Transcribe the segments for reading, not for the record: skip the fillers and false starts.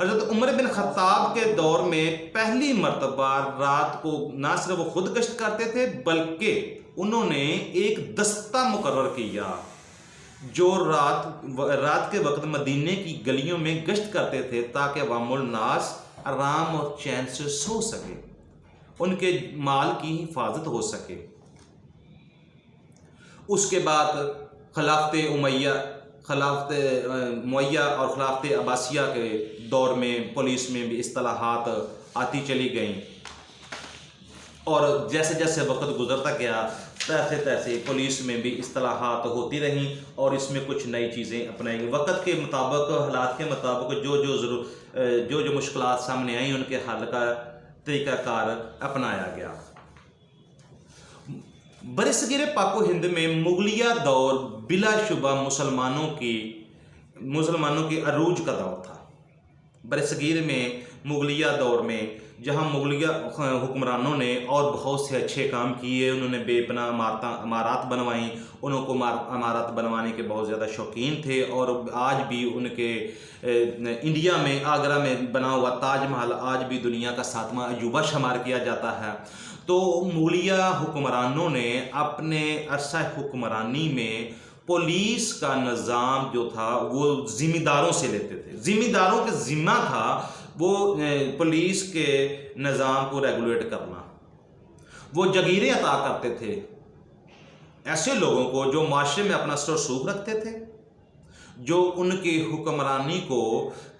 حضرت عمر بن خطاب کے دور میں پہلی مرتبہ رات کو نہ صرف وہ خود گشت کرتے تھے بلکہ انہوں نے ایک دستہ مقرر کیا جو رات کے وقت مدینے کی گلیوں میں گشت کرتے تھے تاکہ عوام الناس آرام اور چین سے سو سکے، ان کے مال کی حفاظت ہو سکے۔ اس کے بعد خلافت معیہ اور خلافت عباسیہ کے دور میں پولیس میں بھی اصطلاحات آتی چلی گئیں، اور جیسے جیسے وقت گزرتا گیا تیسے پولیس میں بھی اصطلاحات ہوتی رہیں اور اس میں کچھ نئی چیزیں اپنائی گئی۔ وقت کے مطابق، حالات کے مطابق جو مشکلات سامنے آئیں ان کے حل کا طریقہ کار اپنایا گیا۔ برصغیر پاک و ہند میں مغلیہ دور بلا شبہ مسلمانوں کی عروج کا دور تھا۔ برصغیر میں مغلیہ دور میں جہاں مغلیہ حکمرانوں نے اور بہت سے اچھے کام کیے، انہوں نے بے پناہ عمارات بنوائیں، انہوں کو عمارات بنوانے کے بہت زیادہ شوقین تھے، اور آج بھی ان کے انڈیا میں آگرہ میں بنا ہوا تاج محل آج بھی دنیا کا 7واں عجوبہ شمار کیا جاتا ہے۔ تو مغلیہ حکمرانوں نے اپنے عرصہ حکمرانی میں پولیس کا نظام جو تھا وہ ذمہ داروں سے لیتے تھے، ذمہ داروں کے ذمہ تھا وہ پولیس کے نظام کو ریگولیٹ کرنا۔ وہ جگیریں عطا کرتے تھے ایسے لوگوں کو جو معاشرے میں اپنا اثر و رسوخ رکھتے تھے، جو ان کی حکمرانی کو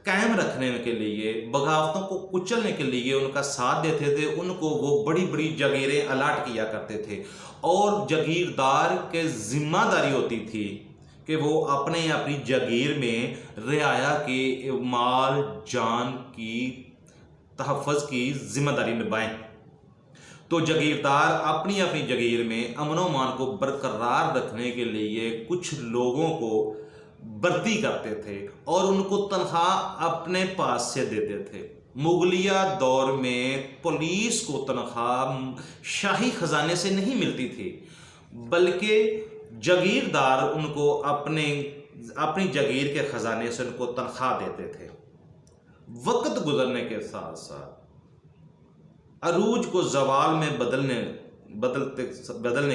قائم رکھنے کے لیے، بغاوتوں کو کچلنے کے لیے ان کا ساتھ دیتے تھے، ان کو وہ بڑی بڑی جگیریں الاٹ کیا کرتے تھے، اور جگیردار کے ذمہ داری ہوتی تھی کہ وہ اپنی جگیر میں رعایا کے مال جان کی تحفظ کی ذمہ داری نبھائیں۔ تو جگیردار اپنی جگیر میں امن و امان کو برقرار رکھنے کے لیے کچھ لوگوں کو بھرتی کرتے تھے اور ان کو تنخواہ اپنے پاس سے دیتے تھے۔ مغلیہ دور میں پولیس کو تنخواہ شاہی خزانے سے نہیں ملتی تھی، بلکہ جگیردار ان کو اپنی جگیر کے خزانے سے ان کو تنخواہ دیتے تھے۔ وقت گزرنے کے ساتھ ساتھ عروج کو زوال میں بدلنے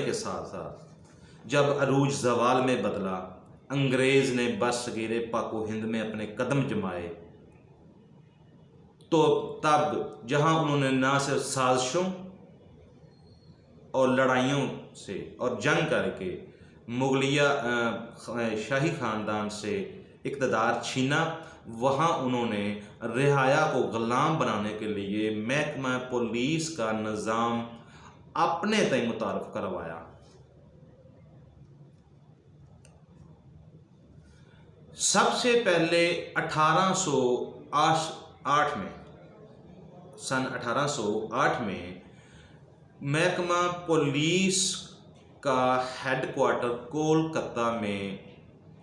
کے ساتھ ساتھ جب عروج زوال میں بدلا، انگریز نے برصغیر پاک و ہند میں اپنے قدم جمائے، تو تب جہاں انہوں نے نہ صرف سازشوں اور لڑائیوں سے اور جنگ کر کے مغلیہ شاہی خاندان سے اقتدار چھینا، وہاں انہوں نے رعایا کو غلام بنانے کے لیے محکمہ پولیس کا نظام اپنے تئیں متعارف کروایا۔ سب سے پہلے 1808 میں سن 1808 میں محکمہ پولیس کا ہیڈ کوارٹر کولکتہ میں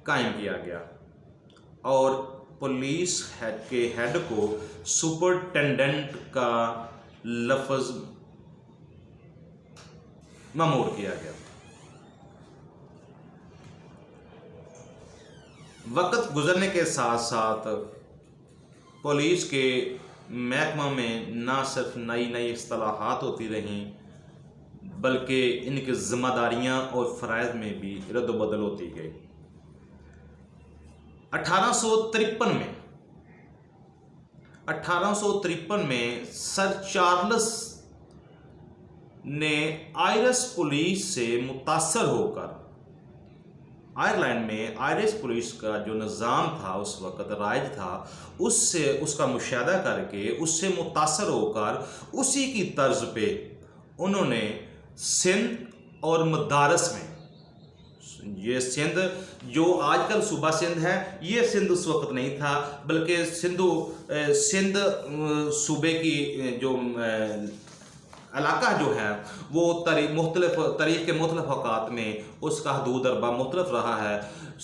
قائم کیا گیا، اور پولیس کے ہیڈ کو سپرنٹینڈنٹ کا لفظ مامور کیا گیا۔ وقت گزرنے کے ساتھ ساتھ پولیس کے محکمہ میں نہ صرف نئی اصطلاحات ہوتی رہیں بلکہ ان کی ذمہ داریاں اور فرائض میں بھی رد و بدل ہوتی گئی۔ 1853 میں سر چارلس نے آئرش پولیس سے متاثر ہو کر آئرلینڈ میں آئرش پولیس کا جو نظام تھا اس وقت رائج تھا، اس کا مشاہدہ کر کے اس سے متاثر ہو کر اسی کی طرز پہ انہوں نے سندھ اور مدارس میں، یہ سندھ جو آج کل صوبہ سندھ ہے، یہ سندھ اس وقت نہیں تھا بلکہ سندھ صوبے کی جو علاقہ جو ہے وہ تاریخ کے مختلف اوقات میں اس کا حدود اربا مختلف رہا ہے۔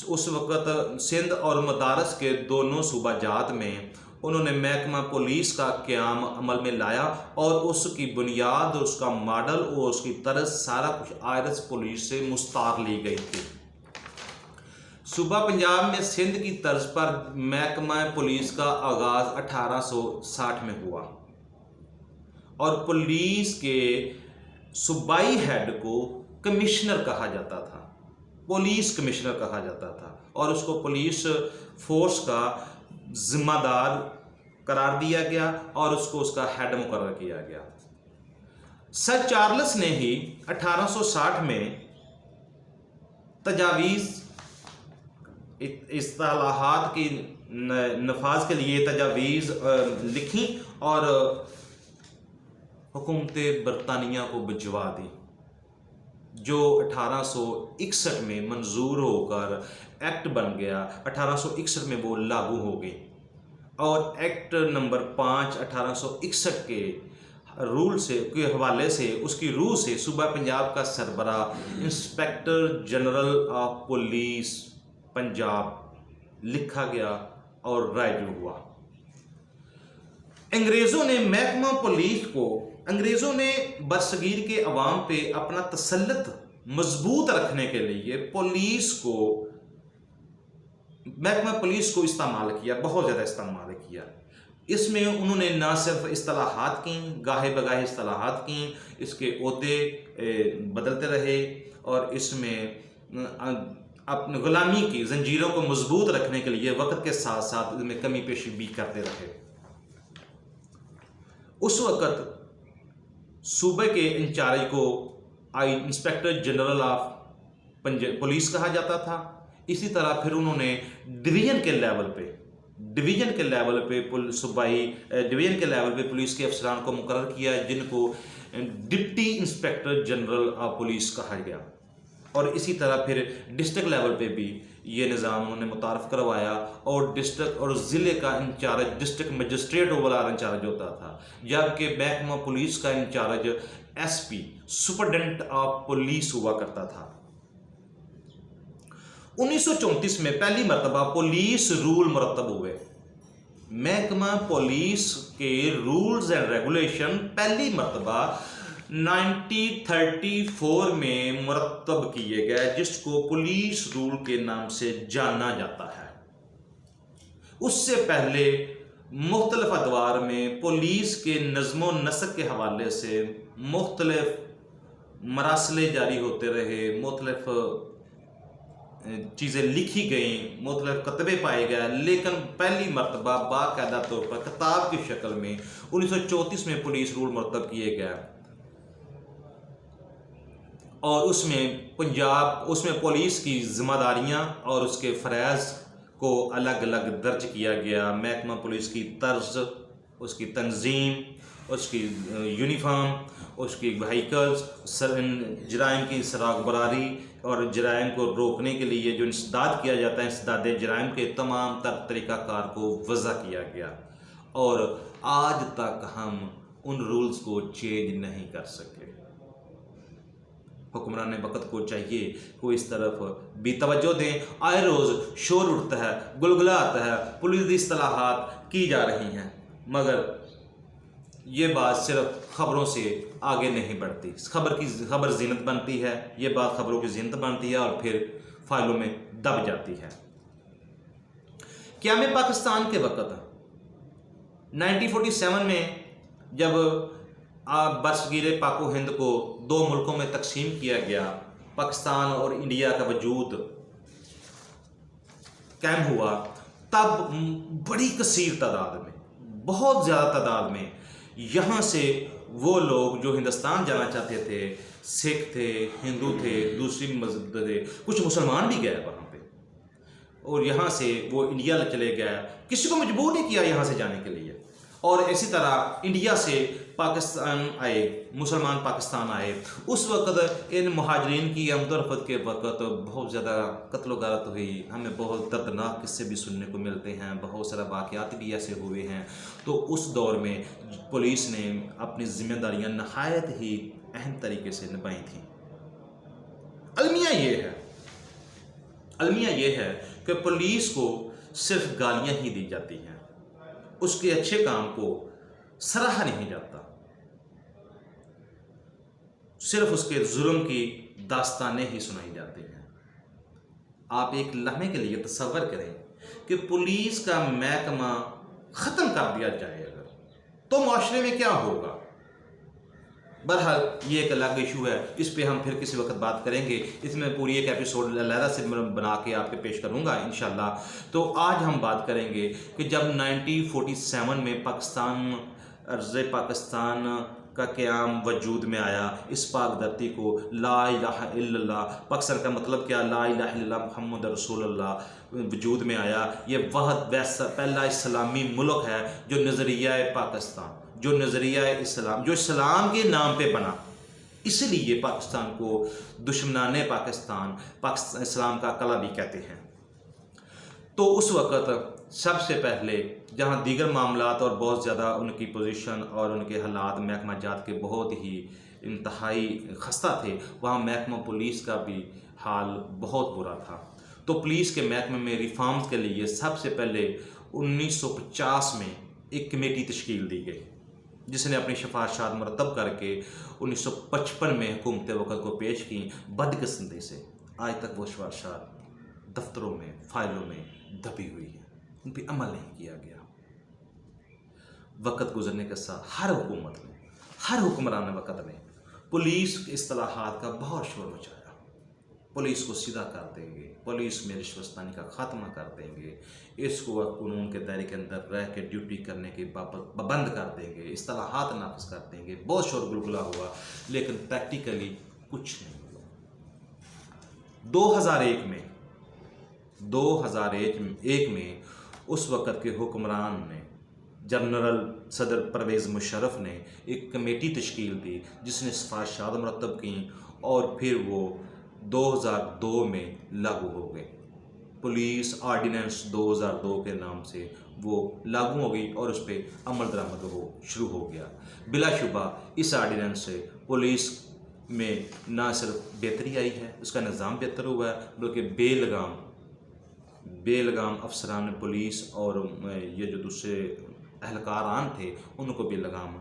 اس وقت سندھ اور مدارس کے دونوں صوبہ جات میں انہوں نے محکمہ پولیس کا قیام عمل میں لایا، اور اس کی بنیاد، اس کا ماڈل اور اس کی طرز سارا کچھ آئرش پولیس سے مستعار لی گئی تھی۔ صوبہ پنجاب میں سندھ کی طرز پر محکمہ پولیس کا آغاز 1860 میں ہوا اور پولیس کے صوبائی ہیڈ کو کمشنر کہا جاتا تھا، پولیس کمشنر کہا جاتا تھا، اور اس کو پولیس فورس کا ذمہ دار قرار دیا گیا اور اس کو اس کا ہیڈ مقرر کیا گیا۔ سر چارلس نے ہی 1860 میں تجاویز اصطلاحات کی نفاذ کے لیے تجاویز لکھی اور حکومت برطانیہ کو بھجوا دی، جو 1861 میں منظور ہو کر ایکٹ بن گیا۔ 1861 میں وہ لاگو ہو گئی اور ایکٹ نمبر 5 1861 کے رول کے حوالے سے، اس کی روح سے صوبہ پنجاب کا سربراہ inspector general of police Punjab لکھا گیا اور رائج ہوا۔ انگریزوں نے برصغیر کے عوام پہ اپنا تسلط مضبوط رکھنے کے لیے محکمہ پولیس کو استعمال کیا، بہت زیادہ استعمال کیا۔ اس میں انہوں نے نہ صرف اصطلاحات کی، گاہے بگاہے اصطلاحات کی، اس کے عہدے بدلتے رہے اور اس میں اپنی غلامی کی زنجیروں کو مضبوط رکھنے کے لیے وقت کے ساتھ ساتھ اس میں کمی پیشی بھی کرتے رہے۔ اس وقت صوبے کے انچارج کو انسپیکٹر جنرل آف پولیس کہا جاتا تھا۔ اسی طرح پھر انہوں نے ڈویژن کے لیول پہ پولیس کے افسران کو مقرر کیا، جن کو deputy inspector general of police کہا گیا، اور اسی طرح پھر ڈسٹرکٹ لیول پہ بھی یہ نظام انہوں نے متعارف کروایا، اور ڈسٹرکٹ اور ضلع کا in charge district magistrate overall in charge ہوتا تھا، جبکہ محکمہ پولیس کا in charge SP superintendent of police ہوا کرتا تھا۔ 1934 میں پہلی مرتبہ پولیس رول مرتب ہوئے۔ محکمہ پولیس کے رولز اینڈ ریگولیشن پہلی مرتبہ 1934 میں مرتب کیے گئے، جس کو پولیس رول کے نام سے جانا جاتا ہے۔ اس سے پہلے مختلف ادوار میں پولیس کے نظم و نسق کے حوالے سے مختلف مراسلے جاری ہوتے رہے، مختلف چیزیں لکھی گئیں، مختلف کتبے پائے گئے، لیکن پہلی مرتبہ باقاعدہ طور پر کتاب کی شکل میں 1934 میں پولیس رول مرتب کیے گئے، اور اس میں پولیس کی ذمہ داریاں اور اس کے فرائض کو الگ الگ درج کیا گیا۔ محکمہ پولیس کی طرز، اس کی تنظیم، اس کی یونیفارم، اس کی وہیکلز، جرائم کی سراغ براری اور جرائم کو روکنے کے لیے جو انسداد کیا جاتا ہے، انسداد جرائم کے تمام تر طریقہ کار کو وضع کیا گیا، اور آج تک ہم ان رولز کو چینج نہیں کر سکے۔ حکمران وقت کو چاہیے کہ اس طرف بھی توجہ دیں۔ آئے روز شور اٹھتا ہے، گلگلا آتا ہے، پولیس اصطلاحات کی جا رہی ہیں، مگر یہ بات صرف خبروں سے آگے نہیں بڑھتی۔ خبر زینت بنتی ہے، یہ بات خبروں کی زینت بنتی ہے اور پھر فائلوں میں دب جاتی ہے۔ قیام پاکستان کے وقت 1947 میں جب برصغیر پاک و ہند کو دو ملکوں میں تقسیم کیا گیا، پاکستان اور انڈیا کا وجود قائم ہوا، تب بڑی کثیر تعداد میں، بہت زیادہ تعداد میں یہاں سے وہ لوگ جو ہندوستان جانا چاہتے تھے، سکھ تھے، ہندو تھے، دوسری مذہب تھے، کچھ مسلمان بھی گئے وہاں پہ، اور یہاں سے وہ انڈیا چلے گئے، کسی کو مجبور نہیں کیا یہاں سے جانے کے لیے، اور اسی طرح انڈیا سے پاکستان آئے، مسلمان پاکستان آئے۔ اس وقت ان مہاجرین کی آمد و رفت کے وقت بہت زیادہ قتل و غارت ہوئی، ہمیں بہت دردناک قصے بھی سننے کو ملتے ہیں، بہت سارا واقعات بھی ایسے ہوئے ہیں۔ تو اس دور میں پولیس نے اپنی ذمہ داریاں نہایت ہی اہم طریقے سے نبھائی تھیں۔ المیہ یہ ہے کہ پولیس کو صرف گالیاں ہی دی جاتی ہیں، اس کے اچھے کام کو سراہا نہیں جاتا، صرف اس کے ظلم کی داستانیں ہی سنائی جاتی ہیں۔ آپ ایک لمحے کے لیے تصور کریں کہ پولیس کا محکمہ ختم کر دیا جائے اگر، تو معاشرے میں کیا ہوگا؟ بہرحال یہ ایک الگ ایشو ہے، اس پہ ہم پھر کسی وقت بات کریں گے، اس میں پوری ایک ایپیسوڈ علیحدہ سے بنا کے آپ کے پیش کروں گا انشاءاللہ۔ تو آج ہم بات کریں گے کہ جب 1947 میں پاکستان عرض پاکستان کا قیام وجود میں آیا، اس پاک دھرتی کو لا الہ الا اللہ، پاکستان کا مطلب کیا، لا الہ الا اللہ محمد رسول اللہ وجود میں آیا۔ یہ واحد ویسا پہلا اسلامی ملک ہے جو نظریہ پاکستان، جو نظریہ اسلام، جو اسلام کے نام پہ بنا، اس لیے پاکستان کو دشمنان پاکستان اسلام کا قلعہ بھی کہتے ہیں۔ تو اس وقت سب سے پہلے جہاں دیگر معاملات اور بہت زیادہ ان کی پوزیشن اور ان کے حالات محکمہ جات کے بہت ہی انتہائی خستہ تھے، وہاں محکمہ پولیس کا بھی حال بہت برا تھا۔ تو پولیس کے محکمے میں ریفارمز کے لیے سب سے پہلے 1950 میں ایک کمیٹی تشکیل دی گئی، جس نے اپنی سفارشات مرتب کر کے 1955 میں حکومت وقت کو پیش کی۔ بدقسمتی سے آج تک وہ سفارشات دفتروں میں، فائلوں میں دبی ہوئی ہیں، ان پہ عمل نہیں کیا گیا۔ وقت گزرنے کے ساتھ ہر حکومت میں، ہر حکمران وقت میں پولیس کے اصطلاحات کا بہت شور مچایا۔ پولیس کو سیدھا کر دیں گے، پولیس میں رشوتستانی کا خاتمہ کر دیں گے، اس کو قانون کے دائرے کے اندر رہ کے ڈیوٹی کرنے کے بابت پابند کر دیں گے، اصطلاحات نافذ کر دیں گے، بہت شور گلگلا ہوا، لیکن پریکٹیکلی کچھ نہیں ہوا۔ 2001 میں اس وقت کے حکمران نے، جنرل صدر پرویز مشرف نے ایک کمیٹی تشکیل دی جس نے سفارشات مرتب کیں، اور پھر وہ 2002 میں لاگو ہو گئے۔ پولیس آرڈیننس 2002 کے نام سے وہ لاگو ہو گئی اور اس پہ عمل درآمد شروع ہو گیا۔ بلا شبہ اس آرڈیننس سے پولیس میں نہ صرف بہتری آئی ہے، اس کا نظام بہتر ہوا ہے، بلکہ بے لگام افسران پولیس اور یہ جو دوسرے اہلکاران تھے ان کو بھی لگام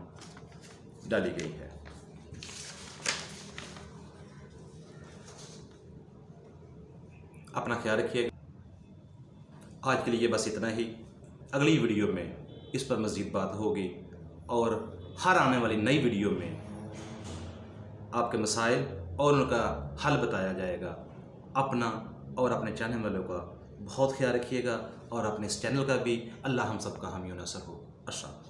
ڈالی گئی ہے۔ اپنا خیال رکھیے گا۔ آج کے لیے بس اتنا ہی، اگلی ویڈیو میں اس پر مزید بات ہوگی، اور ہر آنے والی نئی ویڈیو میں آپ کے مسائل اور ان کا حل بتایا جائے گا۔ اپنا اور اپنے چینل والوں کا بہت خیال رکھیے گا، اور اپنے اس چینل کا بھی۔ اللہ ہم سب کا حامی و ناصر ہو۔ السلام۔